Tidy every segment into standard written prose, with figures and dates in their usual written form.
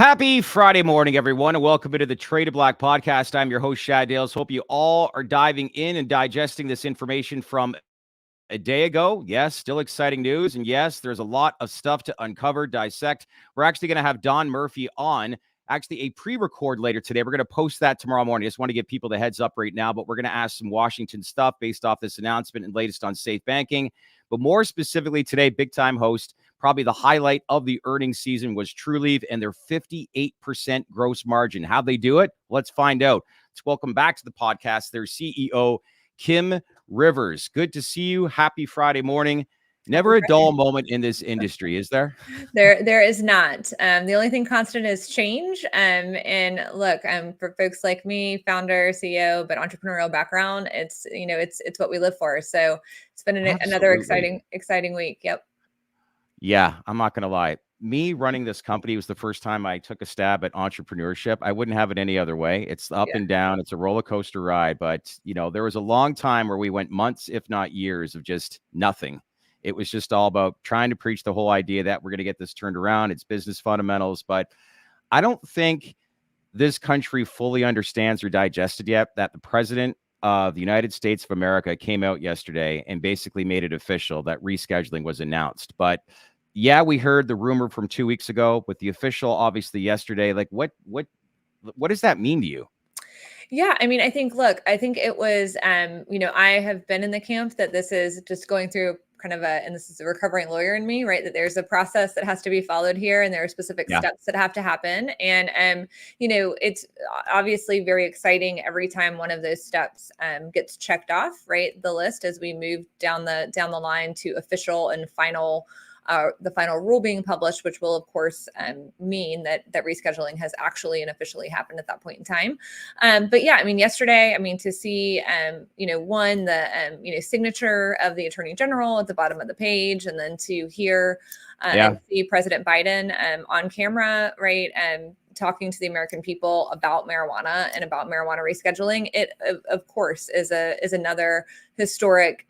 Happy Friday morning, everyone, and welcome to the Trade of Black podcast. I'm your host, Shad Dales. Hope you all are diving in and digesting this information from a day ago. Yes, still exciting news. And yes, there's a lot of stuff to uncover, dissect. We're actually going to have Don Murphy on, actually a pre-record later today. We're going to post that tomorrow morning. I just want to give people the heads up right now, but we're going to ask some Washington stuff based off this announcement and latest on safe banking. But more specifically today, big time host, probably the highlight of the earnings season was Trulieve and their 58% gross margin. How'd they do it? Let's find out. Let's welcome back to the podcast their CEO, Kim Rivers. Good to see you. Happy Friday morning. Never a dull moment in this industry, is there? There is not. The only thing constant is change. And look, for folks like me, founder, CEO, but entrepreneurial background, it's what we live for. So it's been another exciting week. Yep. Yeah, I'm not going to lie. Me running this company was the first time I took a stab at entrepreneurship. I wouldn't have it any other way. It's up and down. It's a roller coaster ride. But, there was a long time where we went months, if not years, of just nothing. It was just all about trying to preach the whole idea that we're going to get this turned around. It's business fundamentals. But I don't think this country fully understands or digested yet that the president of the United States of America came out yesterday and basically made it official that rescheduling was announced. But yeah, we heard the rumor from 2 weeks ago, but the official obviously yesterday. Like, what does that mean to you? Yeah, I mean, I think it was, I have been in the camp that this is just going through kind of and this is a recovering lawyer in me, right? That there's a process that has to be followed here and there are specific steps that have to happen. And, it's obviously very exciting every time one of those steps gets checked off, right? The list as we move down the line to official and final the final rule being published, which will, of course, mean that rescheduling has actually and officially happened at that point in time. But yeah, I mean, yesterday, to see, the signature of the Attorney General at the bottom of the page, and then to hear and see President Biden on camera, right, talking to the American people about marijuana and about marijuana rescheduling, it of course is another historic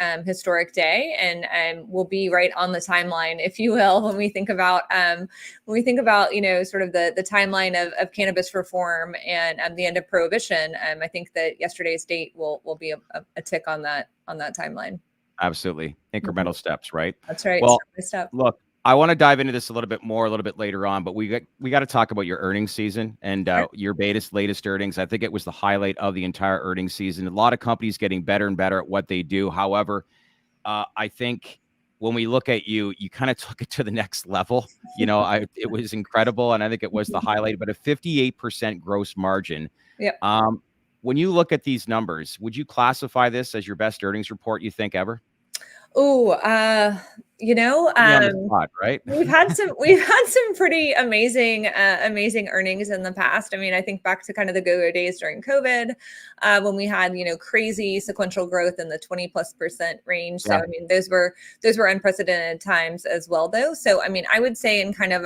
day, and will be right on the timeline, if you will, when we think about sort of the timeline of cannabis reform and the end of prohibition. I think that yesterday's date will be a tick on that timeline. Absolutely, incremental steps, right? That's right. Well, step by step. Look, I want to dive into this a little bit later on, but we got to talk about your earnings season and your latest earnings. I think it was the highlight of the entire earnings season. A lot of companies getting better and better at what they do. However, I think when we look at you kind of took it to the next level. It was incredible, and I think it was the highlight. But a 58% gross margin. Yep. When you look at these numbers, would you classify this as your best earnings report you think ever? Oh, on the spot, right? we've had some pretty amazing earnings in the past. I mean, I think back to kind of the go-go days during COVID, when we had, crazy sequential growth in the 20+% range. So, I mean, those were unprecedented times as well, though. So, I mean, I would say in kind of,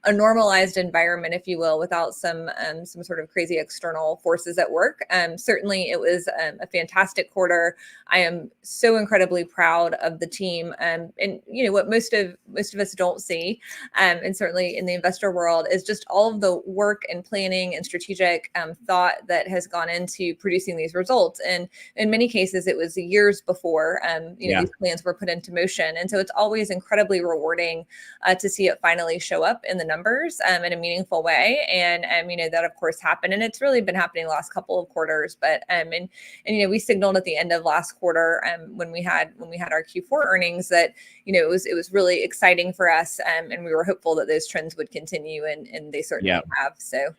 a normalized environment, if you will, without some sort of crazy external forces at work. Certainly it was a fantastic quarter. I am so incredibly proud of the team. And what most of us don't see, and certainly in the investor world, is just all of the work and planning and strategic thought that has gone into producing these results. And in many cases, it was years before these plans were put into motion. And so it's always incredibly rewarding to see it finally show up in the numbers in a meaningful way. And that of course happened, and it's really been happening the last couple of quarters. But we signaled at the end of last quarter when we had our Q4 earnings that it was really exciting for us, and we were hopeful that those trends would continue, and they certainly have. So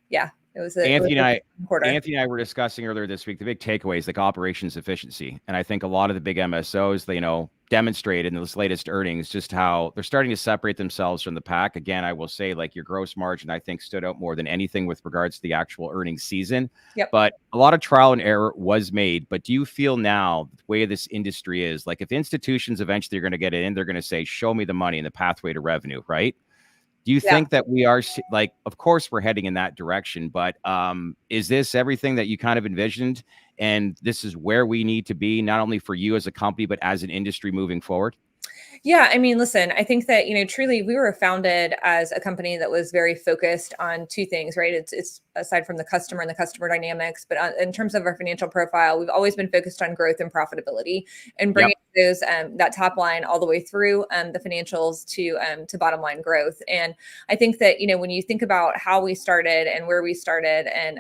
yeah. Anthony and I were discussing earlier this week the big takeaways, like operations efficiency. And I think a lot of the big MSOs, they demonstrated in this latest earnings just how they're starting to separate themselves from the pack. Again, I will say, like, your gross margin, I think, stood out more than anything with regards to the actual earnings season. Yep. But a lot of trial and error was made. But do you feel now the way this industry is, like, if institutions eventually are going to get it in, they're going to say, show me the money and the pathway to revenue, right? Do you think that we are, like, of course we're heading in that direction, but is this everything that you kind of envisioned? And this is where we need to be, not only for you as a company, but as an industry moving forward? Yeah, I mean, listen, I think that, truly we were founded as a company that was very focused on two things, right? It's aside from the customer and the customer dynamics, but in terms of our financial profile, we've always been focused on growth and profitability and bringing Yep. those that top line all the way through the financials to bottom line growth. And I think that, when you think about how we started and where we started and,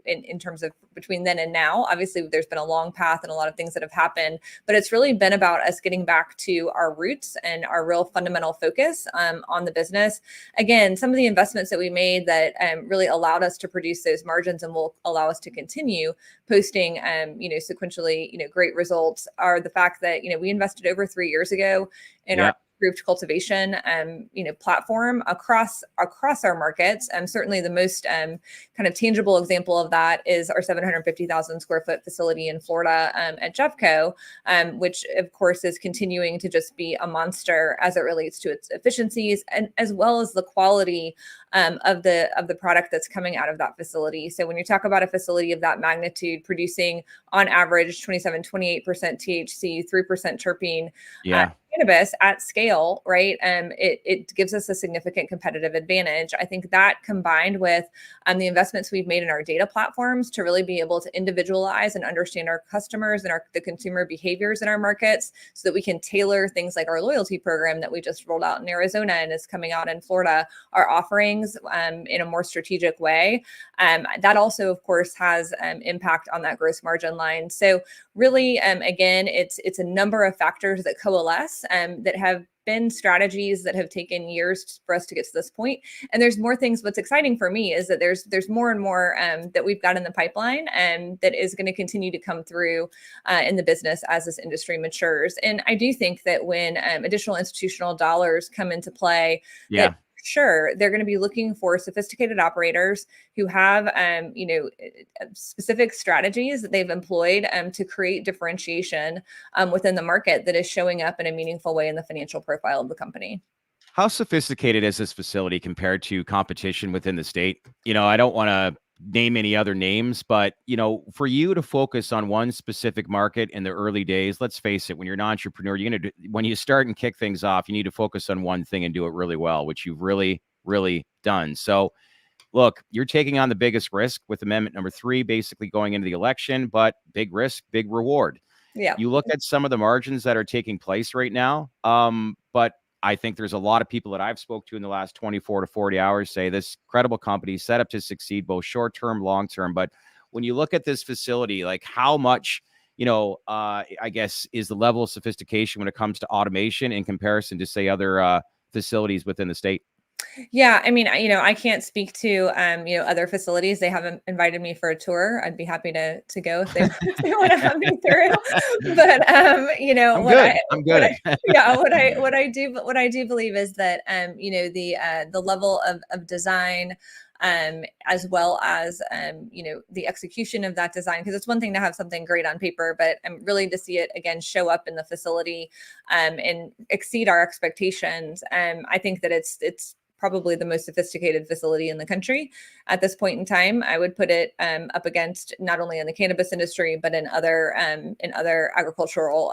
in terms of between then and now, obviously there's been a long path and a lot of things that have happened, but it's really been about us getting back to our roots and our real fundamental focus on the business. Again, some of the investments that we made that really allowed us to produce those margins and will allow us to continue posting, sequentially, great results are the fact that, we invested over 3 years ago in our Yeah. improved cultivation, platform across our markets. Certainly the most kind of tangible example of that is our 750,000 square foot facility in Florida at Jeffco, which of course is continuing to just be a monster as it relates to its efficiencies and as well as the quality of the product that's coming out of that facility. So when you talk about a facility of that magnitude producing on average 27-28% THC, 3% terpene, Yeah. cannabis at scale, right? It gives us a significant competitive advantage. I think that combined with the investments we've made in our data platforms to really be able to individualize and understand our customers and the consumer behaviors in our markets so that we can tailor things like our loyalty program that we just rolled out in Arizona and is coming out in Florida, our offerings in a more strategic way. That also, of course, has impact on that gross margin line. So really, again, it's a number of factors that coalesce that have been strategies that have taken years for us to get to this point. And there's more things. What's exciting for me is that there's more and more that we've got in the pipeline that is going to continue to come through in the business as this industry matures. And I do think that when additional institutional dollars come into play, that Yeah. sure, they're going to be looking for sophisticated operators who have, specific strategies that they've employed to create differentiation within the market that is showing up in a meaningful way in the financial profile of the company. How sophisticated is this facility compared to competition within the state? I don't want to name any other names, but for you to focus on one specific market in the early days, let's face it, when you're an entrepreneur, when you start and kick things off, you need to focus on one thing and do it really well, which you've really, really done. So look, you're taking on the biggest risk with Amendment number 3, basically going into the election, but big risk, big reward. Yeah. You look at some of the margins that are taking place right now, but I think there's a lot of people that I've spoke to in the last 24 to 40 hours say this credible company set up to succeed both short term, long term. But when you look at this facility, like how much, I guess is the level of sophistication when it comes to automation in comparison to say other facilities within the state? Yeah, I mean, I can't speak to other facilities. They haven't invited me for a tour. I'd be happy to go if they if they want to have me through. But I'm good. I'm good. yeah, what I do believe is that the level of design as well as the execution of that design, because it's one thing to have something great on paper, but really to see it again show up in the facility and exceed our expectations. I think that it's probably the most sophisticated facility in the country at this point in time. I would put it up against not only in the cannabis industry, but in other agricultural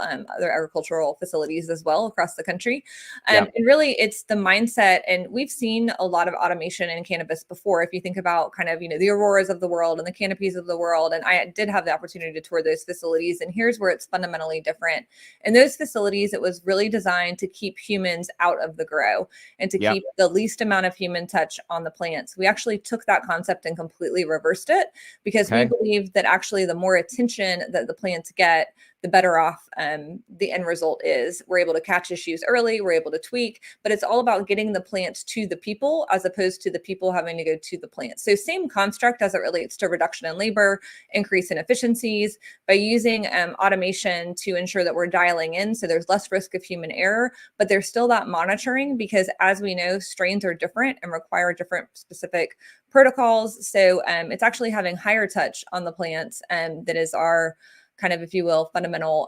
facilities as well across the country. Yeah. And really, it's the mindset. And we've seen a lot of automation in cannabis before. If you think about kind of the Auroras of the world and the Canopies of the world, and I did have the opportunity to tour those facilities. And here's where it's fundamentally different. In those facilities, it was really designed to keep humans out of the grow and to Yeah. keep the least amount of human touch on the plants. We actually took that concept and completely reversed it because we Okay. believe that actually the more attention that the plants get, the better off the end result is. We're able to catch issues early, we're able to tweak, but it's all about getting the plants to the people as opposed to the people having to go to the plants. So same construct as it relates to reduction in labor, increase in efficiencies by using automation to ensure that we're dialing in so there's less risk of human error, but there's still that monitoring because as we know, strains are different and require different specific protocols. So it's actually having higher touch on the plants that is our kind of, if you will, fundamental,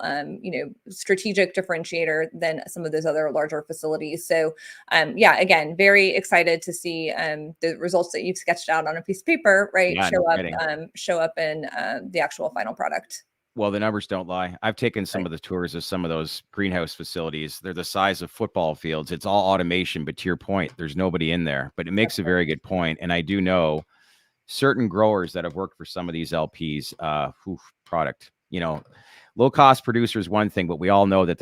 strategic differentiator than some of those other larger facilities. So, yeah, again, very excited to see the results that you've sketched out on a piece of paper, right, Yeah. No kidding. show up in the actual final product. Well, the numbers don't lie. I've taken some of the tours of some of those greenhouse facilities. They're the size of football fields. It's all automation, but to your point, there's nobody in there. But it makes a very good point. And I do know certain growers that have worked for some of these LPs, product, low cost producer is one thing, but we all know that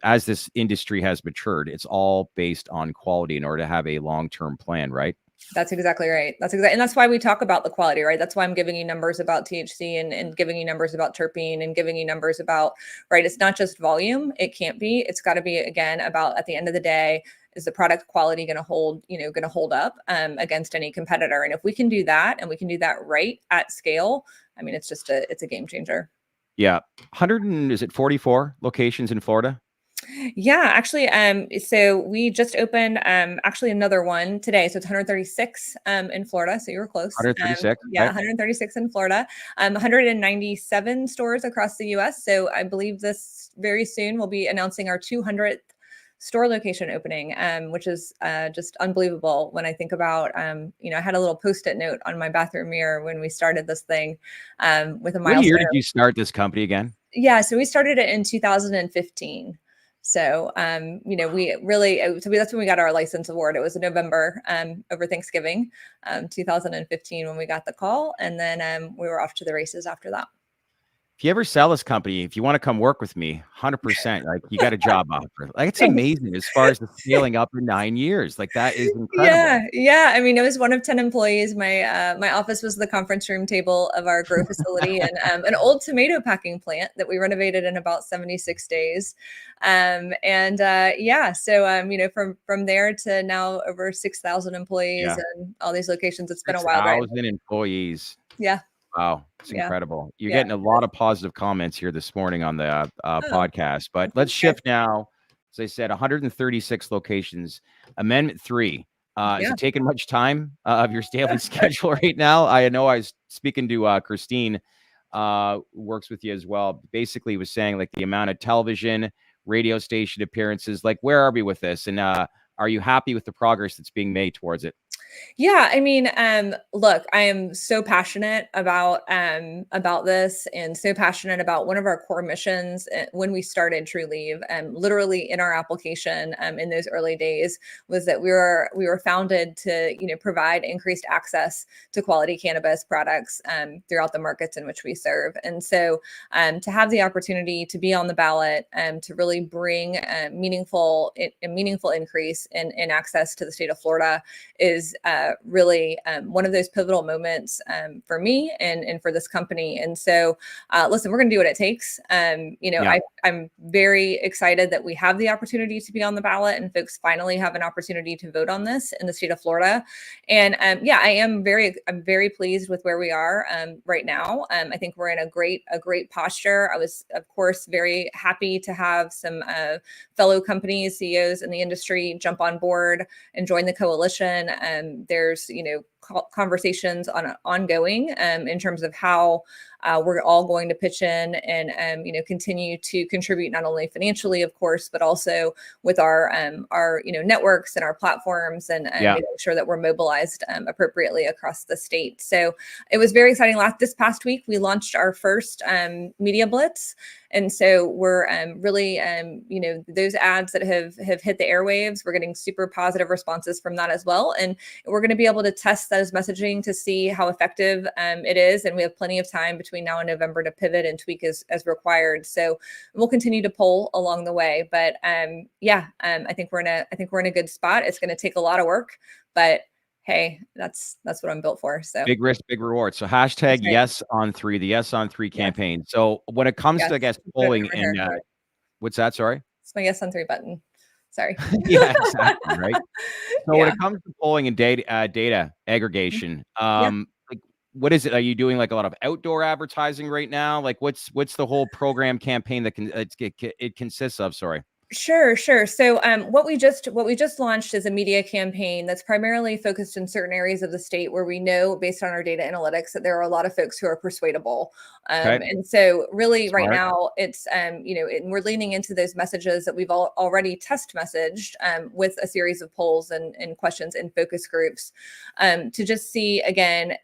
as this industry has matured, it's all based on quality in order to have a long-term plan, right? That's exactly right. And that's why we talk about the quality, right? That's why I'm giving you numbers about THC and giving you numbers about terpene and giving you numbers about, right? It's not just volume. It can't be. It's got to be, again, about at the end of the day, is the product quality going to hold up against any competitor? And if we can do that, and we can do that right at scale, I mean, it's a game changer. Yeah. 44 locations in Florida? Yeah, actually, so we just opened actually another one today. So it's 136 in Florida. So you were close. 136. Yeah, 136 in Florida. 197 stores across the US. So I believe this very soon we'll be announcing our 200th store location opening, which is just unbelievable when I think about, I had a little Post-it note on my bathroom mirror when we started this thing with a milestone. What year did you start this company again? Yeah, so we started it in 2015. So, we really, that's when we got our license award. It was in November over Thanksgiving, 2015 when we got the call. And then we were off to the races after that. If you ever sell this company, if you want to come work with me, 100%, like you got a job offer. Like it's amazing as far as the scaling up in 9 years. Like that is incredible. Yeah. I mean, it was one of 10 employees. My office was the conference room table of our grow facility and an old tomato packing plant that we renovated in about 76 days. So from there to now over 6,000 employees and all these locations, it's been a wild ride. 6,000 employees. Yeah. Wow, it's incredible. You're getting a lot of positive comments here this morning on the podcast, but let's shift now. As I said, 136 locations. Amendment 3. Is it taking much time of your daily schedule right now? I know I was speaking to Christine, who works with you as well. Basically, was saying like the amount of television, radio station appearances. Like, where are we with this? And are you happy with the progress that's being made towards it? Yeah, I mean, look, I am so passionate about this and so passionate about one of our core missions when we started Trulieve, literally in our application in those early days was that we were founded to, provide increased access to quality cannabis products throughout the markets in which we serve. And so to have the opportunity to be on the ballot to really bring a meaningful increase in access to the state of Florida is really one of those pivotal moments for me and for this company. And so, listen, we're going to do what it takes. I'm very excited that we have the opportunity to be on the ballot and folks finally have an opportunity to vote on this in the state of Florida. And I'm very pleased with where we are right now. I think we're in a great posture. I was, of course, very happy to have some fellow companies, CEOs in the industry jump on board and join the coalition. There's, conversations ongoing in terms of how we're all going to pitch in and continue to contribute not only financially, of course, but also with our networks and our platforms and making sure that we're mobilized appropriately across the state. So it was very exciting. This past week, we launched our first media blitz. And so we're really, those ads that have hit the airwaves, we're getting super positive responses from that as well. And we're going to be able to test those messaging to see how effective it is. And we have plenty of time between now and November to pivot and tweak as required. So we'll continue to poll along the way. But I think we're in a good spot. It's going to take a lot of work, but hey, that's what I'm built for. So big risk, big reward. So hashtag yes on 3, the yes on 3 campaign. So when it comes to, I guess, polling and what's that? Sorry. It's my yes on 3 button. Sorry. Yeah, exactly. Right. So when it comes to polling and data aggregation, like what is it? Are you doing like a lot of outdoor advertising right now? Like what's the whole program campaign that it consists of? Sorry. Sure. So what we just launched is a media campaign that's primarily focused in certain areas of the state where we know based on our data analytics that there are a lot of folks who are persuadable. And so really right now it's, we're leaning into those messages that we've already test messaged with a series of polls and questions and focus groups to just see again,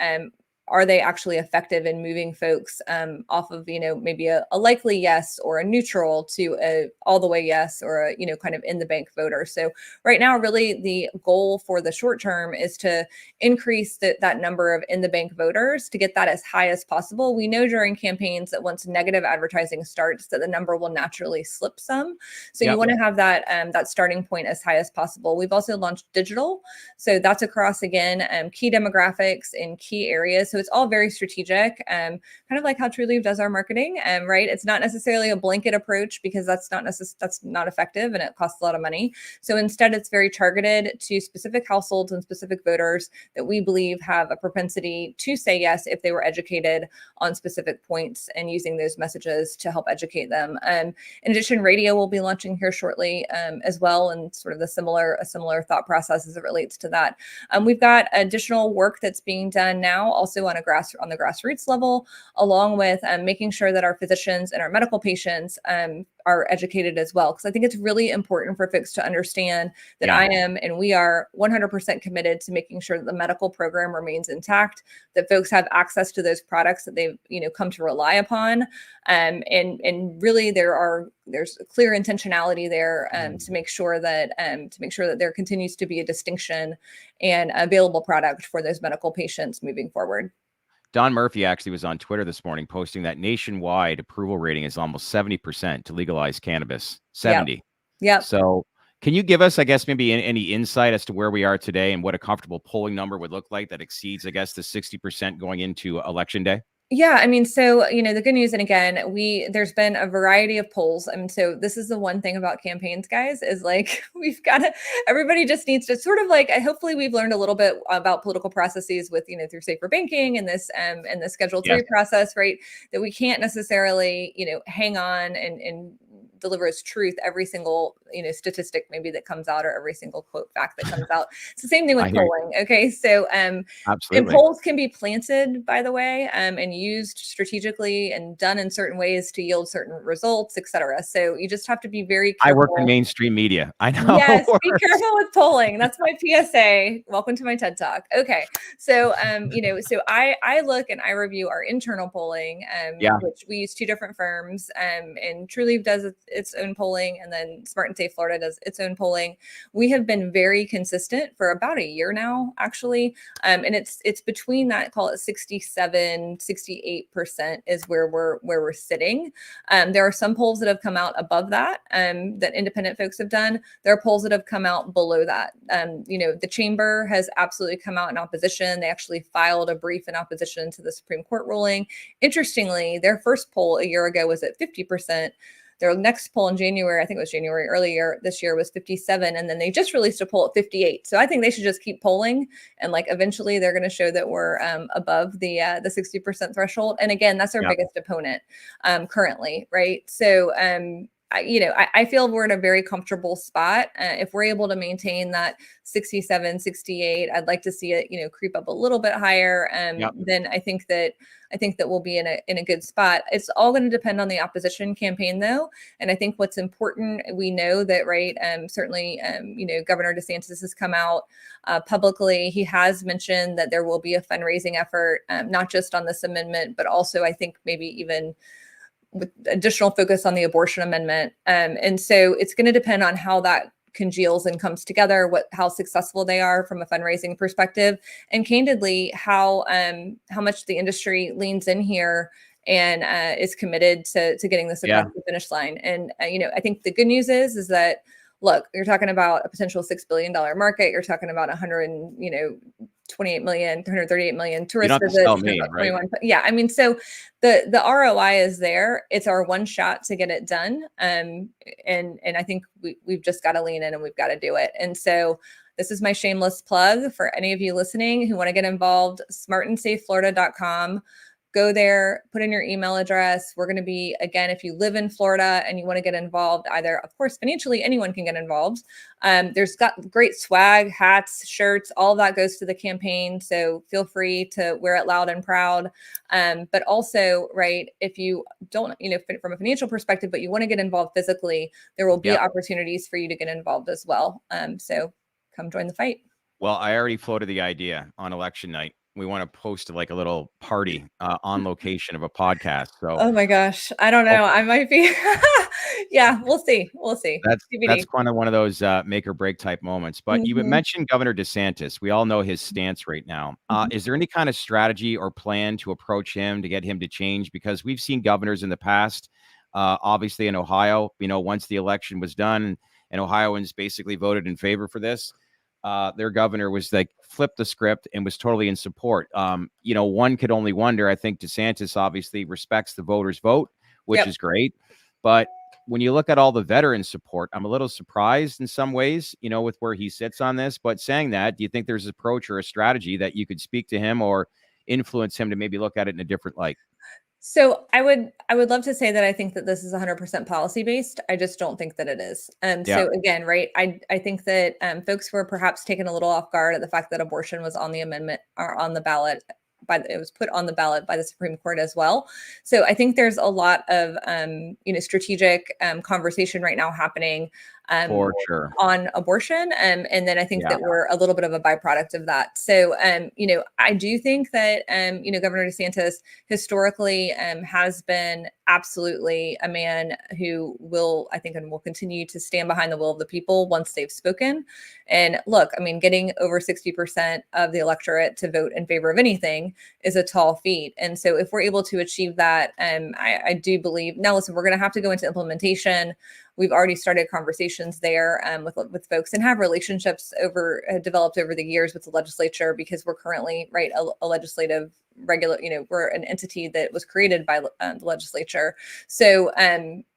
are they actually effective in moving folks off of, maybe a likely yes or a neutral to a all the way yes or a, kind of in the bank voter. So right now, really the goal for the short term is to increase that number of in the bank voters to get that as high as possible. We know during campaigns that once negative advertising starts, that the number will naturally slip some. So you want to have that that starting point as high as possible. We've also launched digital. So that's across, again, key demographics in key areas. So it's all very strategic, kind of like how Trulieve does our marketing, right? It's not necessarily a blanket approach because that's not effective and it costs a lot of money. So instead, it's very targeted to specific households and specific voters that we believe have a propensity to say yes if they were educated on specific points and using those messages to help educate them. In addition, radio will be launching here shortly as well, and sort of a similar thought process as it relates to that. We've got additional work that's being done now also on the grassroots level, along with making sure that our physicians and our medical patients are educated as well. Because I think it's really important for folks to understand that I am and we are 100% committed to making sure that the medical program remains intact, that folks have access to those products that they've come to rely upon. And really there's a clear intentionality there to make sure that there continues to be a distinction and available product for those medical patients moving forward. Don Murphy actually was on Twitter this morning posting that nationwide approval rating is almost 70% to legalize cannabis. 70. Yep. So can you give us, I guess, maybe any insight as to where we are today and what a comfortable polling number would look like that exceeds, I guess, the 60% going into election day? Yeah, I mean, so, the good news, and again, there's been a variety of polls. I mean, so this is the one thing about campaigns, guys, is like, everybody just needs to sort of like, hopefully we've learned a little bit about political processes with, through safer banking and this Schedule 3 process, right? That we can't necessarily, hang on and deliver as truth every single statistic maybe that comes out or every single quote fact that comes out. It's the same thing with polling. Okay, so absolutely, and polls can be planted, by the way, and used strategically and done in certain ways to yield certain results, etc. So you just have to be very careful. I work in mainstream media. I know. Yes, be careful with polling. That's my PSA. Welcome to my TED Talk. Okay, so so I look and I review our internal polling, which we use two different firms, and Trulieve does its own polling, and then Smart and Safe Florida does its own polling. We have been very consistent for about a year now, actually, and it's between that, call it 67-68% is where we're sitting. There are some polls that have come out above that that independent folks have done. There are polls that have come out below that. The chamber has absolutely come out in opposition. They actually filed a brief in opposition to the Supreme Court ruling. Interestingly, their first poll a year ago was at 50%. Their next poll in January, I think it was January earlier this year, was 57. And then they just released a poll at 58. So I think they should just keep polling. And like eventually they're going to show that we're above the 60% threshold. And again, that's our biggest opponent currently, right? So I feel we're in a very comfortable spot. If we're able to maintain that 67, 68, I'd like to see it, creep up a little bit higher. Then I think that we'll be in a good spot. It's all going to depend on the opposition campaign, though. And I think what's important, we know that, right? Certainly, Governor DeSantis has come out publicly. He has mentioned that there will be a fundraising effort, not just on this amendment, but also I think maybe even with additional focus on the abortion amendment. And so it's going to depend on how that congeals and comes together, how successful they are from a fundraising perspective, and candidly, how much the industry leans in here and is committed to getting this across the finish line. And, I think the good news is that, look, you're talking about a potential $6 billion market. You're talking about 128 million, 138 million tourist visits. Right? Yeah, I mean, so the ROI is there. It's our one shot to get it done. And I think we've just got to lean in and we've got to do it. And so this is my shameless plug for any of you listening who want to get involved. smartandsafeflorida.com. Go there, put in your email address. We're going to be, again, if you live in Florida and you want to get involved, either, of course, financially, anyone can get involved. There's got great swag, hats, shirts, all of that goes to the campaign. So feel free to wear it loud and proud. But also, right, if you don't, from a financial perspective, but you want to get involved physically, there will be opportunities for you to get involved as well. So come join the fight. Well, I already floated the idea on election night We want to post like a little party on location of a podcast. So Oh my gosh. I don't know. I might be. Yeah, we'll see. We'll see. that's TBD. kind of one of those make or break type moments. But you Mhm, mentioned Governor DeSantis. We all know his stance right now. mhm. Is there any kind of strategy or plan to approach him to get him to change? Because we've seen governors in the past, obviously in Ohio, once the election was done and Ohioans basically voted in favor for this, their governor was like flipped the script and was totally in support. One could only wonder. I think DeSantis obviously respects the voters' vote, which Yep. is great. But when you look at all the veteran support, I'm a little surprised in some ways, with where he sits on this. But saying that, do you think there's an approach or a strategy that you could speak to him or influence him to maybe look at it in a different light? So I would love to say that I think that this is 100% policy based. I just don't think that it is. Yeah, So again, right? I think that folks were perhaps taken a little off guard at the fact that abortion was on the amendment or on the ballot. It was put on the ballot by the Supreme Court as well. So I think there's a lot of strategic conversation right now happening um, for sure. on abortion. And then I think Yeah, that we're a little bit of a byproduct of that. So I do think that Governor DeSantis historically has been absolutely a man who will, I think, and will continue to stand behind the will of the people once they've spoken. And look, I mean, getting over 60% of the electorate to vote in favor of anything is a tall feat. And so if we're able to achieve that, I do believe, now listen, we're going to have to go into implementation. We've already started conversations there with folks and have relationships developed over the years with the legislature because we're currently a legislative we're an entity that was created by the legislature. So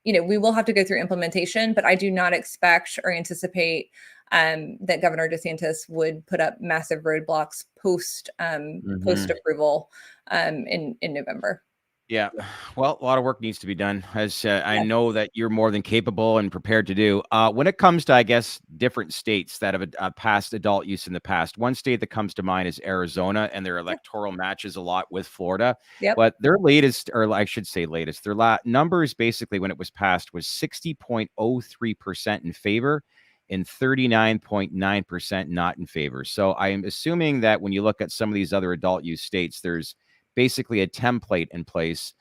we will have to go through implementation, but I do not expect or anticipate that Governor DeSantis would put up massive roadblocks post hmm approval in November. yeah. Well, a lot of work needs to be done, as I Yes. know that you're more than capable and prepared to do. When it comes to, I guess, different states that have passed adult use in the past, one state that comes to mind is Arizona, and their electoral matches a lot with Florida. Yep. But their latest, or I should say latest, their numbers basically when it was passed was 60.03% in favor and 39.9% not in favor. So I am assuming that when you look at some of these other adult use states, there's basically a template in place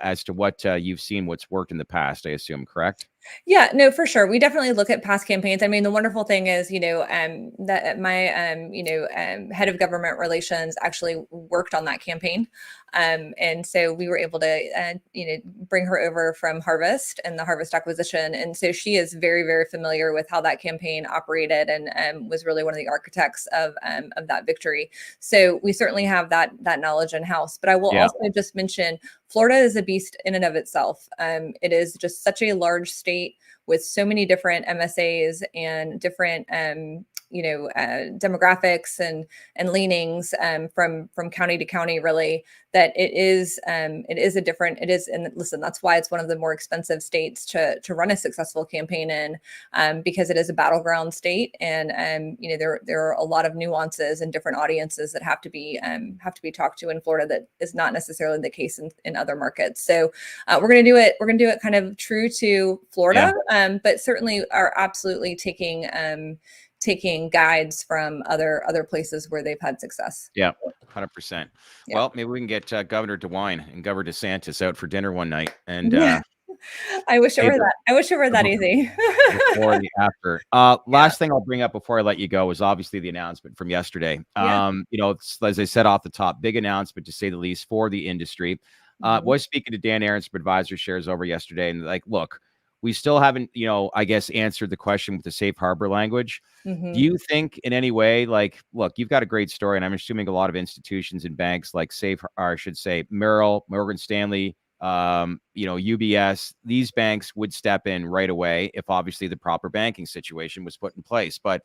as to what you've seen, what's worked in the past, I assume, correct? Yeah, no, for sure. We definitely look at past campaigns. I mean, the wonderful thing is, that my, head of government relations actually worked on that campaign. And so we were able to, bring her over from Harvest and the Harvest acquisition. And so she is very, very familiar with how that campaign operated and was really one of the architects of that victory. So we certainly have that knowledge in house. But I will Yeah. also just mention Florida is a beast in and of itself. It is just such a large state with so many different MSAs and different demographics and leanings from county to county, really, that it is and listen, that's why it's one of the more expensive states to run a successful campaign in, because it is a battleground state, and there are a lot of nuances and different audiences that have to be talked to in Florida that is not necessarily the case in other markets. So we're going to do it. We're going to do it kind of true to Yeah. Florida, but certainly are absolutely taking guides from other places where they've had success. Yeah. 100%. Yeah. Well, maybe we can get Governor DeWine and Governor DeSantis out for dinner one night and Yeah. I wish it save were that. I wish it were that easy. before and after. Yeah. Last thing I'll bring up before I let you go is obviously the announcement from yesterday. Yeah. As I said off the top, big announcement to say the least for the industry. Mhm. Was speaking to Dan Aaron's from Advisor Shares over yesterday, and like, look, we still haven't, I guess, answered the question with the safe harbor language. Do Mhm. you think in any way, like, look, you've got a great story, and I'm assuming a lot of institutions and banks like or I should say Merrill, Morgan Stanley, UBS, these banks would step in right away if obviously the proper banking situation was put in place. But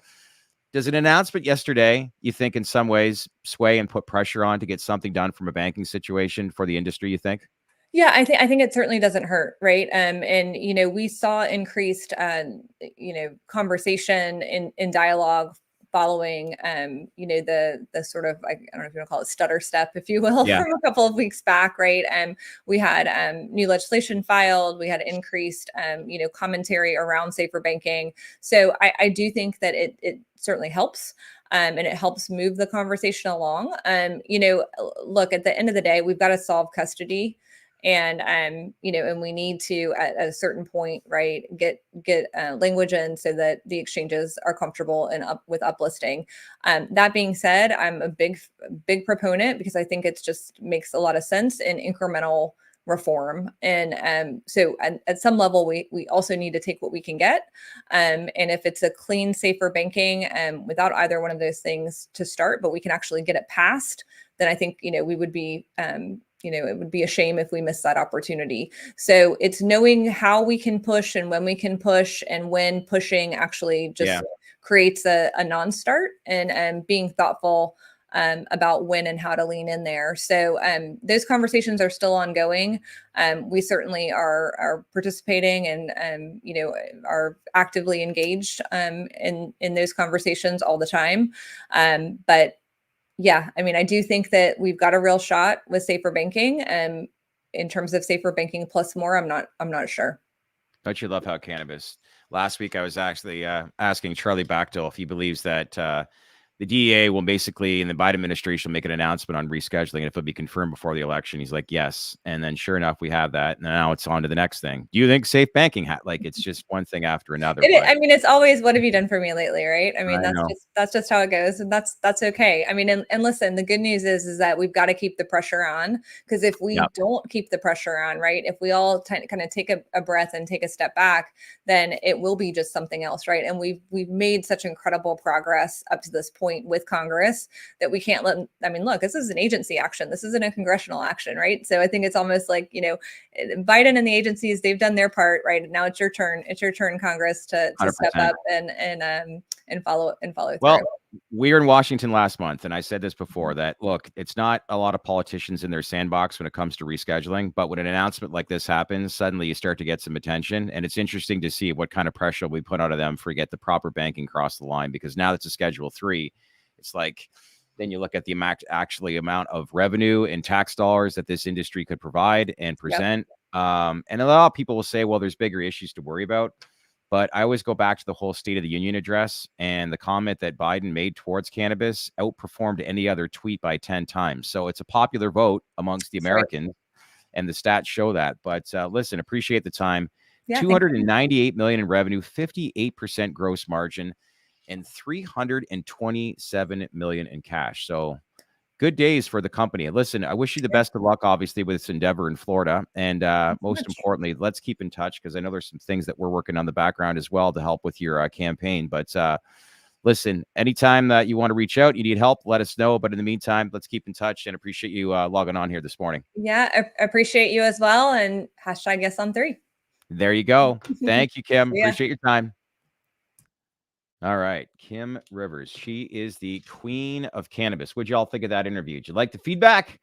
does an announcement yesterday, you think in some ways sway and put pressure on to get something done from a banking situation for the industry, you think? Yeah, I think it certainly doesn't hurt, right? And we saw increased conversation in dialogue following the sort of, I don't know if you want to call it stutter step, if you will, Yeah. from a couple of weeks back, right? We had new legislation filed, we had increased commentary around safer banking. So I do think that it certainly helps. and it helps move the conversation along. Look, at the end of the day, we've got to solve custody. And and we need to at a certain point, right, get language in so that the exchanges are comfortable and with uplisting. That being said, I'm a big proponent because I think it just makes a lot of sense in incremental reform. And so at some level, we also need to take what we can get. And if it's a clean, safer banking without either one of those things to start, but we can actually get it passed, then I think we would be it would be a shame if we missed that opportunity. So it's knowing how we can push and when we can push, and when pushing actually just creates a non-start, and being thoughtful about when and how to lean in there. So those conversations are still ongoing. We certainly are participating and are actively engaged in those conversations all the time. But yeah, I mean, I do think that we've got a real shot with safer banking. In terms of safer banking plus more, I'm not sure. Don't you love how cannabis? Last week, I was actually asking Charlie Bachtell if he believes that the DEA will basically, in the Biden administration, make an announcement on rescheduling, and if it'll be confirmed before the election. He's like, yes. And then sure enough, we have that. And now it's on to the next thing. Do you think safe banking, it's just one thing after another? I mean, it's always, what have you done for me lately, right? I mean, I that's just how it goes. And that's okay. I mean, and listen, the good news is that we've got to keep the pressure on, because if we don't keep the pressure on, right, if we all kind of take a breath and take a step back, then it will be just something else, right? And we've made such incredible progress up to this point with Congress that we can't let. I mean, look, this is an agency action. This isn't a congressional action, right? So I think it's almost like Biden and the agencies, they've done their part, right? Now it's your turn. It's your turn, Congress, to step up and follow through. Well, we were in Washington last month, and I said this before, that look, it's not a lot of politicians in their sandbox when it comes to rescheduling, but when an announcement like this happens, suddenly you start to get some attention, and it's interesting to see what kind of pressure we put onto them for get the proper banking across the line, because now that's a Schedule 3. It's like, then you look at the amount of revenue and tax dollars that this industry could provide and present. And a lot of people will say, well, there's bigger issues to worry about. But I always go back to the whole State of the Union address, and the comment that Biden made towards cannabis outperformed any other tweet by 10 times. So it's a popular vote amongst the Americans, and the stats show that. But listen, appreciate the time. Yeah, $298 million in revenue, 58% gross margin, and $327 million in cash. So good days for the company. And listen, I wish you the best of luck, obviously, with this endeavor in Florida. And most importantly, let's keep in touch, because I know there's some things that we're working on the background as well to help with your campaign. But listen, anytime that you want to reach out, you need help, let us know. But in the meantime, let's keep in touch, and appreciate you logging on here this morning. Yeah, I appreciate you as well. And hashtag Yes on 3. There you go. Thank you, Kim. Appreciate your time. All right. Kim Rivers. She is the queen of cannabis. What'd y'all think of that interview? Did you like the feedback?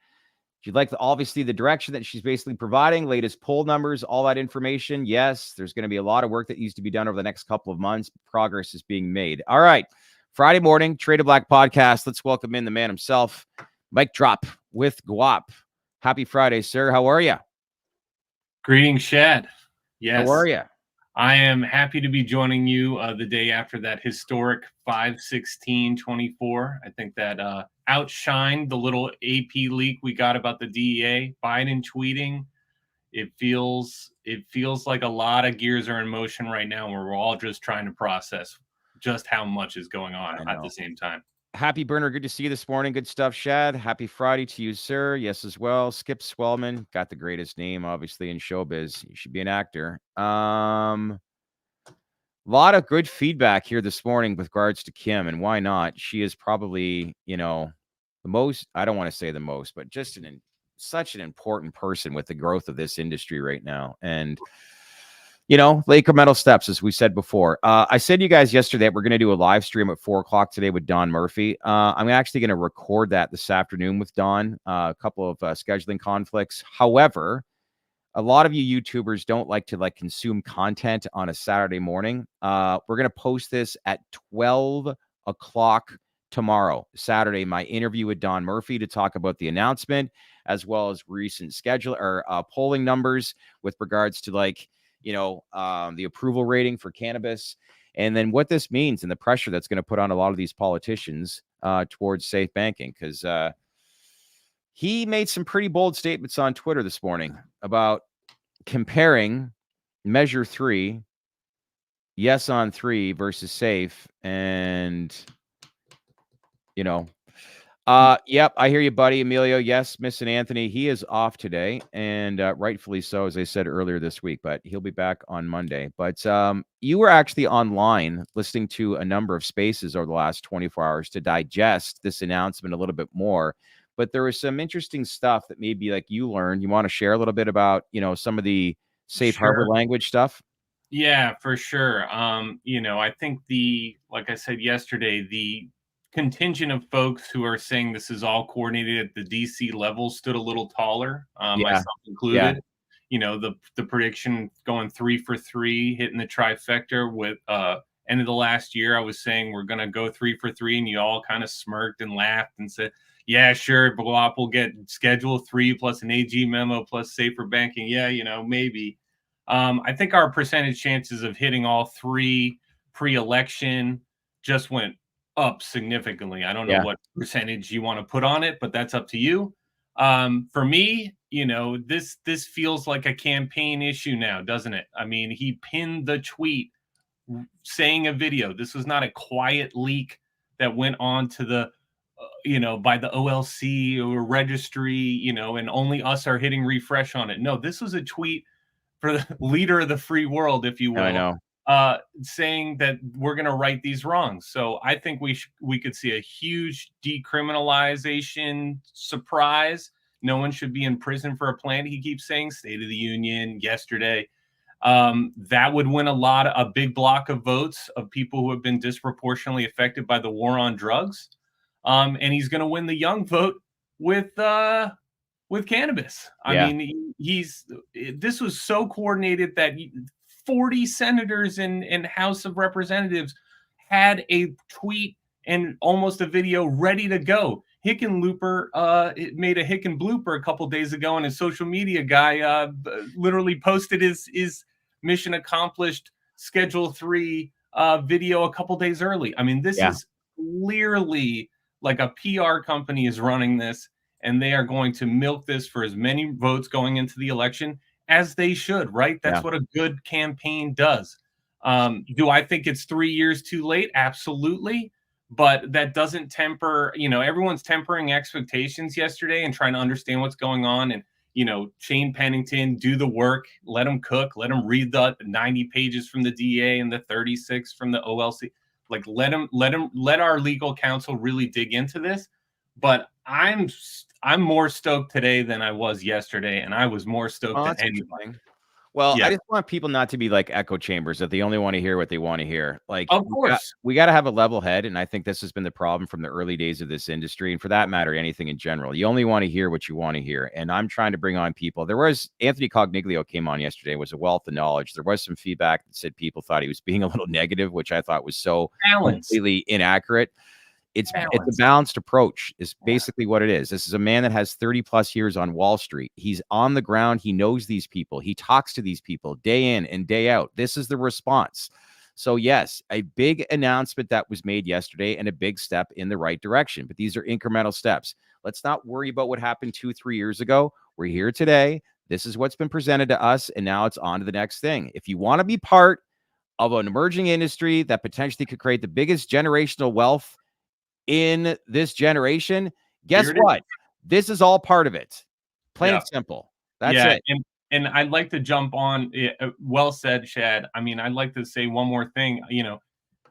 Did you like obviously the direction that she's basically providing, latest poll numbers, all that information? Yes, there's going to be a lot of work that needs to be done over the next couple of months. Progress is being made. All right. Friday morning, Trade of Black podcast. Let's welcome in the man himself, Mike Drop with Guap. Happy Friday, sir. How are you? Greetings, Shad. Yes. How are you? I am happy to be joining you the day after that historic 5/16/24. I think that outshined the little AP leak we got about the DEA. Biden tweeting. It feels like a lot of gears are in motion right now, where we're all just trying to process just how much is going on at the same time. Happy Burner, good to see you this morning. Good stuff, Shad. Happy Friday to you, sir. Yes, as well. Skip Swellman, got the greatest name, obviously, in showbiz. You should be an actor. A lot of good feedback here this morning with regards to Kim, and why not? She is probably, the most, I don't want to say the most, but just such an important person with the growth of this industry right now. And incremental steps, as we said before. I said to you guys yesterday that we're going to do a live stream at 4:00 today with Don Murphy. I'm actually going to record that this afternoon with Don. A couple of scheduling conflicts. However, a lot of you YouTubers don't like to consume content on a Saturday morning. We're going to post this at 12 o'clock tomorrow, Saturday, my interview with Don Murphy to talk about the announcement, as well as recent schedule or polling numbers with regards to the approval rating for cannabis. and then what this means and the pressure that's going to put on a lot of these politicians towards safe banking, because he made some pretty bold statements on Twitter this morning about comparing Measure 3, yes on 3 versus safe, and yep, I hear you, buddy. Emilio, yes, missing Anthony. He is off today, and rightfully so, as I said earlier this week, but he'll be back on Monday. But you were actually online listening to a number of spaces over the last 24 hours to digest this announcement a little bit more. But there was some interesting stuff that maybe like you learned. You want to share a little bit about, some of the safe harbor language stuff? Yeah, for sure. I think like I said yesterday, the contingent of folks who are saying this is all coordinated at the DC level stood a little taller, myself included. The prediction going 3 for 3, hitting the trifecta with end of the last year. I was saying we're gonna go 3 for 3, and you all kind of smirked and laughed and said, "Yeah, sure, Bloop will get Schedule 3 plus an AG memo plus safer banking." Yeah, maybe. I think our percentage chances of hitting all 3 pre-election just went up significantly. I don't know what percentage you want to put on it, but that's up to you. For me, this feels like a campaign issue now, doesn't it? I mean, he pinned the tweet saying a video. This was not a quiet leak that went on to the by the OLC or registry, and only us are hitting refresh on it. No, this was a tweet for the leader of the free world, if you will. I know. Saying that we're going to right these wrongs. So I think we could see a huge decriminalization surprise. No one should be in prison for a plan. He keeps saying State of the Union yesterday. That would win a big block of votes of people who have been disproportionately affected by the war on drugs. And he's going to win the young vote with cannabis. I mean, this was so coordinated that 40 senators and House of Representatives had a tweet and almost a video ready to go. Hickenlooper made a Hickenblooper a couple days ago, and his social media guy literally posted his mission accomplished Schedule 3 video a couple days early. I mean, this is clearly like a PR company is running this, and they are going to milk this for as many votes going into the election as they should, right? That's what a good campaign does. Do I think it's 3 years too late? Absolutely. But that doesn't temper, everyone's tempering expectations yesterday and trying to understand what's going on. And, Shane Pennington, do the work, let him cook, let him read the 90 pages from the DA and the 36 from the OLC. Like, let our legal counsel really dig into this. But I'm more stoked today than I was yesterday, and I was more stoked than anybody. Well, I just want people not to be like echo chambers, that they only want to hear what they want to hear. Like, of course, we got to have a level head, and I think this has been the problem from the early days of this industry, and for that matter, anything in general. You only want to hear what you want to hear, and I'm trying to bring on people. There was Anthony Cogniglio came on yesterday, was a wealth of knowledge. There was some feedback that said people thought he was being a little negative, which I thought was so completely inaccurate. It's a balanced approach is basically what it is. This is a man that has 30 plus years on Wall Street. He's on the ground. He knows these people. He talks to these people day in and day out. This is the response. So yes, a big announcement that was made yesterday and a big step in the right direction, but these are incremental steps. Let's not worry about what happened 2-3 years ago. We're here today. This is what's been presented to us, and now it's on to the next thing. If you want to be part of an emerging industry that potentially could create the biggest generational wealth in this generation, guess what? This is all part of it. Plain and simple. That's it. And I'd like to jump on. Well said, Shad. I mean, I'd like to say one more thing.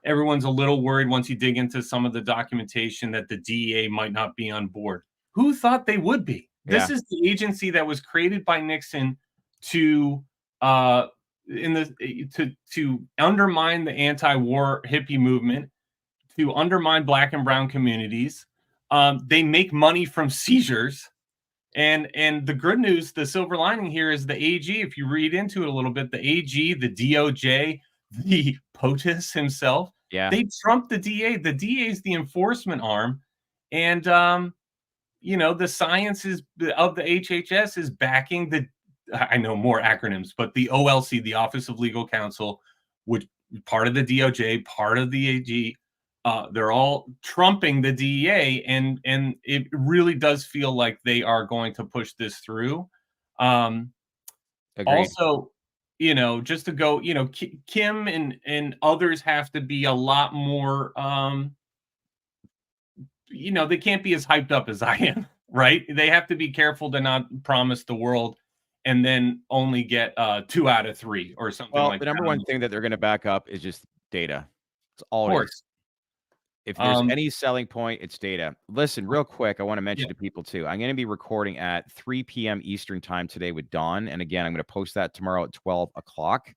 Everyone's a little worried once you dig into some of the documentation that the DEA might not be on board. Who thought they would be? This is the agency that was created by Nixon to undermine the anti-war hippie movement, to undermine Black and brown communities. They make money from seizures. And the good news, the silver lining here is the AG, if you read into it a little bit, the AG, the DOJ, the POTUS himself, they trumped the DA. The DA is the enforcement arm. And, the science of the HHS is backing I know more acronyms, but the OLC, the Office of Legal Counsel, which part of the DOJ, part of the AG. They're all trumping the DEA, and it really does feel like they are going to push this through. Agreed. Also, just to go, Kim and others have to be a lot more, they can't be as hyped up as I am, right? They have to be careful to not promise the world and then only get 2 out of 3 or something Well, like the that. number one thing that they're going to back up is just data. It's all Of it course. is. If there's any selling point, it's data. Listen, real quick, I want to mention to people too. I'm going to be recording at 3 p.m. Eastern time today with Dawn. And again, I'm going to post that tomorrow at 12 o'clock.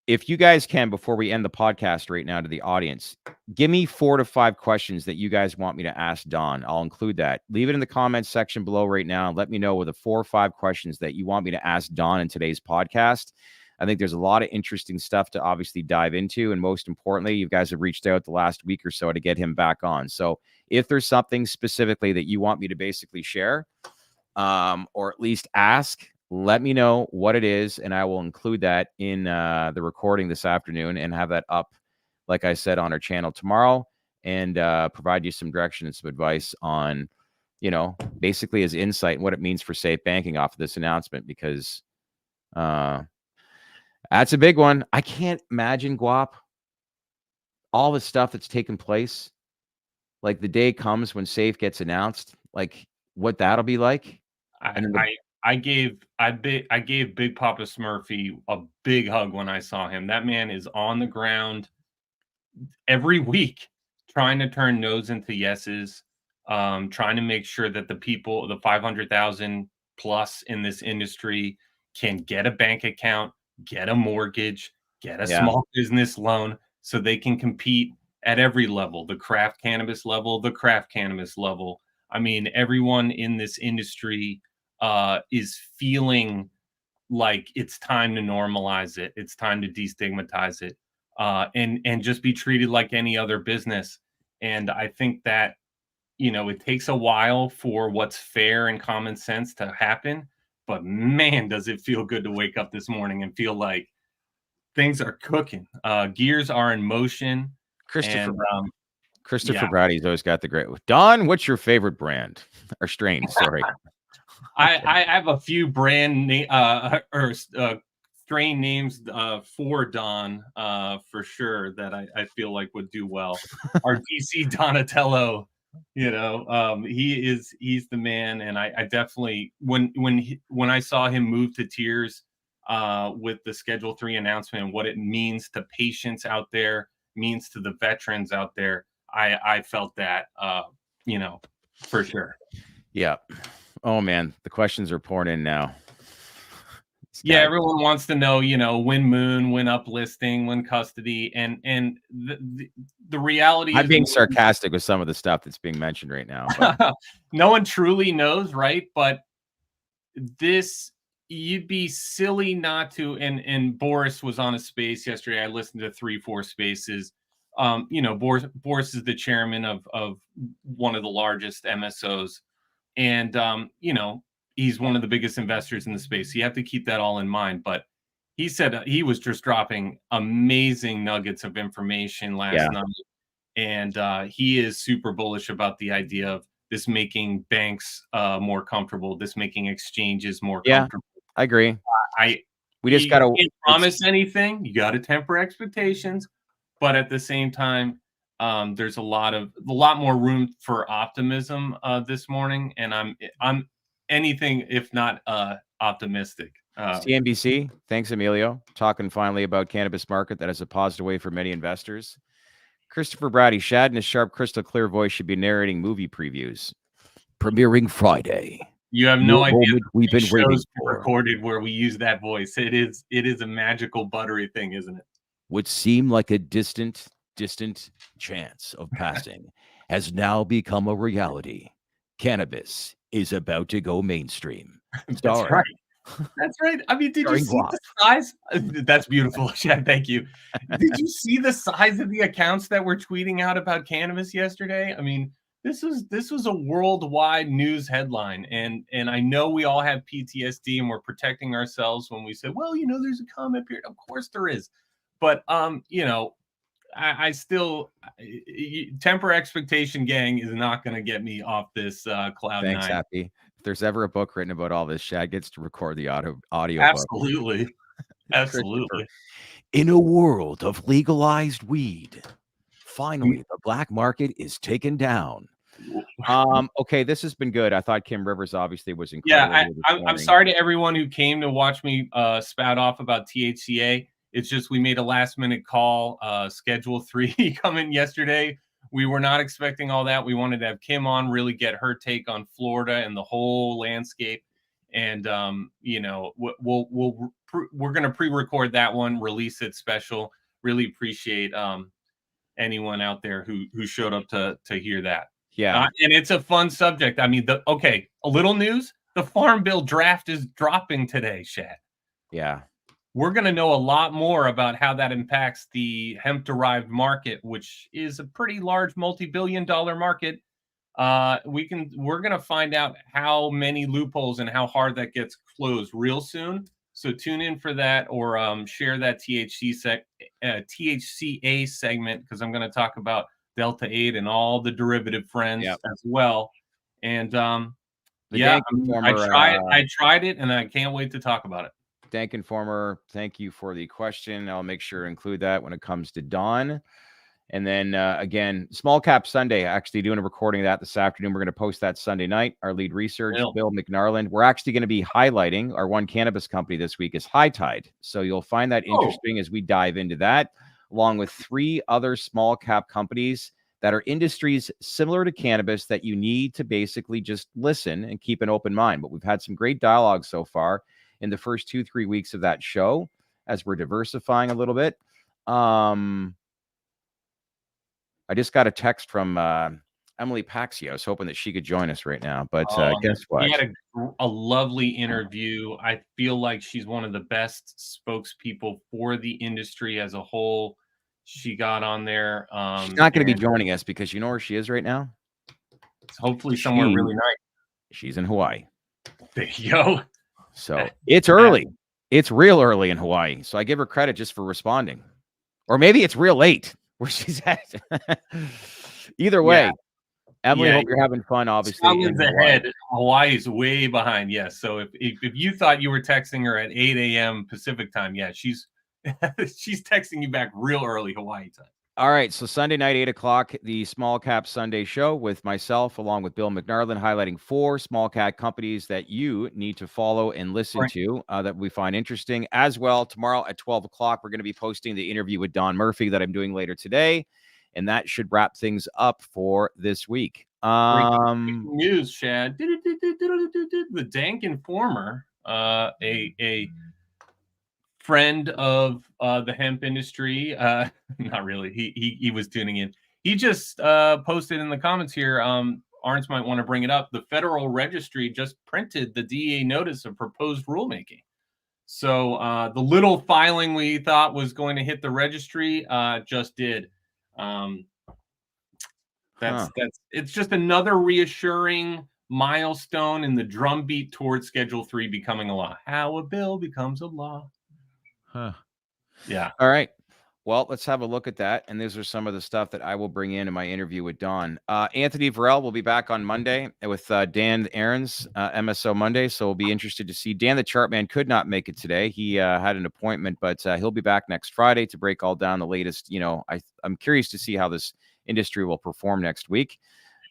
If you guys can, before we end the podcast right now to the audience, give me 4 to 5 questions that you guys want me to ask Dawn. I'll include that. Leave it in the comments section below right now. Let me know with the 4 or 5 questions that you want me to ask Dawn in today's podcast. I think there's a lot of interesting stuff to obviously dive into. And most importantly, you guys have reached out the last week or so to get him back on. So if there's something specifically that you want me to basically share, or at least ask, let me know what it is, and I will include that in the recording this afternoon and have that up, like I said, on our channel tomorrow, and provide you some direction and some advice on, basically his insight and what it means for safe banking off of this announcement, because that's a big one. I can't imagine, Guap, all the stuff that's taken place, like the day comes when safe gets announced, like what that'll be like. I gave Big Papa Smurfy a big hug when I saw him. That man is on the ground every week trying to turn no's into yeses, trying to make sure that the people, the 500,000 plus in this industry, can get a bank account, get a mortgage, get a small business loan so they can compete at every level, the craft cannabis level, the craft cannabis level. I mean, everyone in this industry is feeling like it's time to normalize it. It's time to destigmatize it, and just be treated like any other business. And I think that, it takes a while for what's fair and common sense to happen. But man, does it feel good to wake up this morning and feel like things are cooking. Gears are in motion. Christopher Yeah. Brady's always got the great. Don, what's your favorite brand or strain? Sorry. I have a few brand strain names for Don for sure that I feel like would do well. Our DC Donatello, he's the man, and I definitely when I saw him move to tears with the Schedule 3 announcement and what it means to patients out there, means to the veterans out there, I felt that for sure. Yeah. Oh man, the questions are pouring in now. Yeah, everyone wants to know, when moon, when uplisting, when custody, and the reality is, I'm being sarcastic with some of the stuff that's being mentioned right now. But no one truly knows, right? But this, you'd be silly not to. And Boris was on a space yesterday. I listened to 3-4 spaces. Boris is the chairman of one of the largest MSOs, and he's one of the biggest investors in the space. So you have to keep that all in mind. But he said he was just dropping amazing nuggets of information last night. And he is super bullish about the idea of this making banks more comfortable, this making exchanges more comfortable. I agree. We just got to promise anything. You got to temper expectations. But at the same time, there's a lot more room for optimism this morning, and I'm anything if not optimistic. CNBC, thanks Emilio, talking finally about cannabis market that has a positive way for many investors. Christopher Brady, Shad in his sharp, crystal clear voice should be narrating movie previews. Premiering Friday. You have no idea. We've been waiting for. Recorded where we use that voice. It is a magical buttery thing, isn't it? Would seem like a distant chance of passing has now become a reality. Cannabis is about to go mainstream. That's right. That's right. I mean, did you see the size? That's beautiful, Chad. Thank you. Did you see the size of the accounts that were tweeting out about cannabis yesterday? I mean, this was a worldwide news headline, and I know we all have PTSD and we're protecting ourselves when we say, well, there's a comment period. Of course there is. But you know, I still temper expectation, gang, is not going to get me off this cloud Thanks, nine. Happy. If there's ever a book written about all this, Shad gets to record the audio book. Absolutely. Absolutely. In a world of legalized weed, finally the black market is taken down. Okay, this has been good. I thought Kim Rivers obviously was incredible. Yeah, I'm sorry to everyone who came to watch me spout off about THCA. It's just we made a last minute call. Schedule 3 coming yesterday. We were not expecting all that. We wanted to have Kim on, really get her take on Florida and the whole landscape. And you know, we're going to pre-record that one, release it special. Really appreciate anyone out there who showed up to hear that. Yeah. And it's a fun subject. I mean, a little news. The Farm Bill draft is dropping today, Shad. Yeah. We're going to know a lot more about how that impacts the hemp-derived market, which is a pretty large multi-billion-dollar market. We're going to find out how many loopholes and how hard that gets closed real soon. So tune in for that, or share that THCA segment, because I'm going to talk about Delta 8 and all the derivative friends as well. And yeah, I tried it, and I can't wait to talk about it. Dank Informer, thank you for the question. I'll make sure to include that when it comes to Dawn. And then again, Small Cap Sunday, actually doing a recording of that this afternoon. We're going to post that Sunday night. Our lead research, Bill McNarland. We're actually going to be highlighting our one cannabis company this week is High Tide. So you'll find that interesting as we dive into that, along with 3 other small cap companies that are industries similar to cannabis that you need to basically just listen and keep an open mind. But we've had some great dialogue so far in the first 2-3 weeks of that show as we're diversifying a little bit. I just got a text from Emily Paxio. I was hoping that she could join us right now, but guess what? We had a lovely interview. I feel like she's one of the best spokespeople for the industry as a whole. She got on there. She's not going to be joining us because you know where she is right now? Hopefully somewhere really nice. She's in Hawaii. There you go. So it's early. It's real early in Hawaii. So I give her credit just for responding. Or maybe it's real late where she's at. Either way, Emily, hope you're having fun, obviously. Scotland's ahead. Hawaii's way behind. Yes. So if you thought you were texting her at 8 a.m. Pacific time, she's texting you back real early Hawaii time. All right. So Sunday night, 8 o'clock, the Small Cap Sunday show with myself, along with Bill McNarland, highlighting 4 small cap companies that you need to follow and listen to that we find interesting. As well, tomorrow at 12 o'clock, we're going to be posting the interview with Don Murphy that I'm doing later today. And that should wrap things up for this week. Breaking news, Shad. The Dank Informer, a friend of the hemp industry, not really. He was tuning in. He just posted in the comments here. Arns might want to bring it up. The Federal Registry just printed the DEA notice of proposed rulemaking. So the little filing we thought was going to hit the registry just did. It's just another reassuring milestone in the drumbeat towards Schedule 3 becoming a law. How a bill becomes a law. Yeah. All right. Well, let's have a look at that. And these are some of the stuff that I will bring in my interview with Don. Anthony Varell will be back on Monday with Dan Aarons, MSO Monday. So we'll be interested to see. Dan the Chartman could not make it today. He had an appointment, but he'll be back next Friday to break all down the latest. You know, I'm curious to see how this industry will perform next week.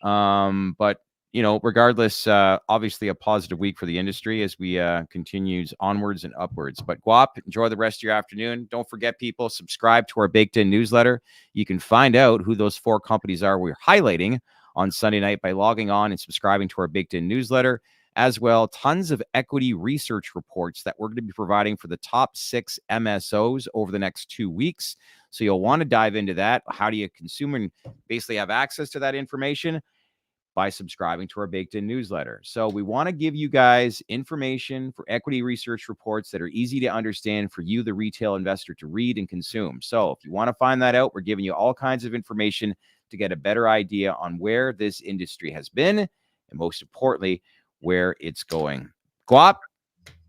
But you know, regardless, obviously a positive week for the industry as we continues onwards and upwards. But Guap, enjoy the rest of your afternoon. Don't forget, people, subscribe to our Baked In newsletter. You can find out who those 4 companies are we're highlighting on Sunday night by logging on and subscribing to our Baked In newsletter. As well, tons of equity research reports that we're going to be providing for the top 6 MSOs over the next 2 weeks. So you'll want to dive into that. How do you consume and basically have access to that information? By subscribing to our Baked In newsletter. So we want to give you guys information for equity research reports that are easy to understand for you, the retail investor, to read and consume. So if you want to find that out, we're giving you all kinds of information to get a better idea on where this industry has been and most importantly, where it's going. Guap,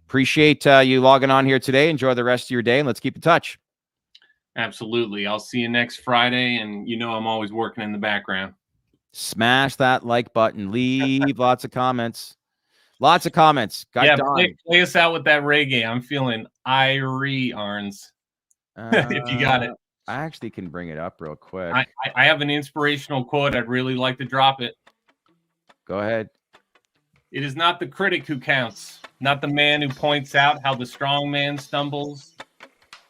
appreciate you logging on here today. Enjoy the rest of your day and let's keep in touch. Absolutely. I'll see you next Friday, and I'm always working in the background. Smash that like button. Leave lots of comments. Lots of comments. Got Don. Play us out with that reggae. I'm feeling Irie, Arns. If you got it. I actually can bring it up real quick. I have an inspirational quote. I'd really like to drop it. Go ahead. It is not the critic who counts, not the man who points out how the strong man stumbles,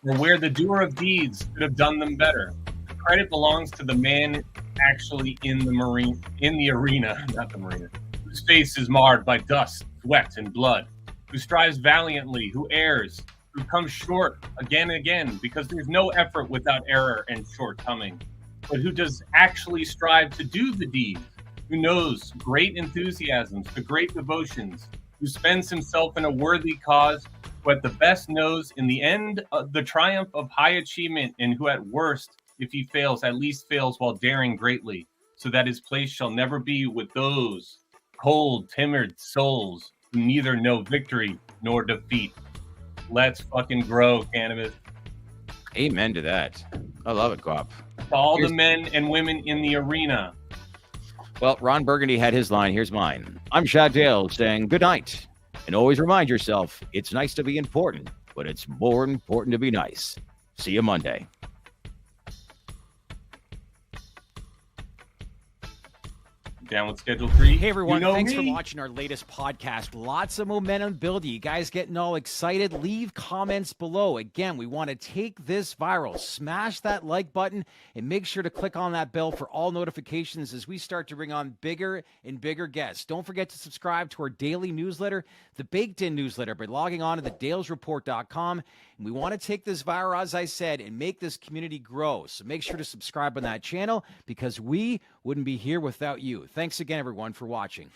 or where the doer of deeds could have done them better. The credit belongs to the man actually in the arena, not the marina, whose face is marred by dust, sweat, and blood, who strives valiantly, who errs, who comes short again and again, because there's no effort without error and shortcoming, but who does actually strive to do the deed, who knows great enthusiasms, the great devotions, who spends himself in a worthy cause, who at the best knows in the end the triumph of high achievement, and who at worst, if he fails, at least fails while daring greatly, so that his place shall never be with those cold, timid souls who neither know victory nor defeat. Let's fucking grow, Cannabis. Amen to that. I love it, Guap. To all the men and women in the arena. Well, Ron Burgundy had his line. Here's mine. I'm Shad Dale saying good night. And always remind yourself, it's nice to be important, but it's more important to be nice. See you Monday. Down with Schedule 3. Hey, everyone. Thanks for watching our latest podcast. Lots of momentum building. You guys getting all excited? Leave comments below. Again, we want to take this viral. Smash that like button and make sure to click on that bell for all notifications as we start to bring on bigger and bigger guests. Don't forget to subscribe to our daily newsletter, the Baked In newsletter, by logging on to thedalesreport.com. And we want to take this viral, as I said, and make this community grow. So make sure to subscribe on that channel because we wouldn't be here without you. Thanks again, everyone, for watching.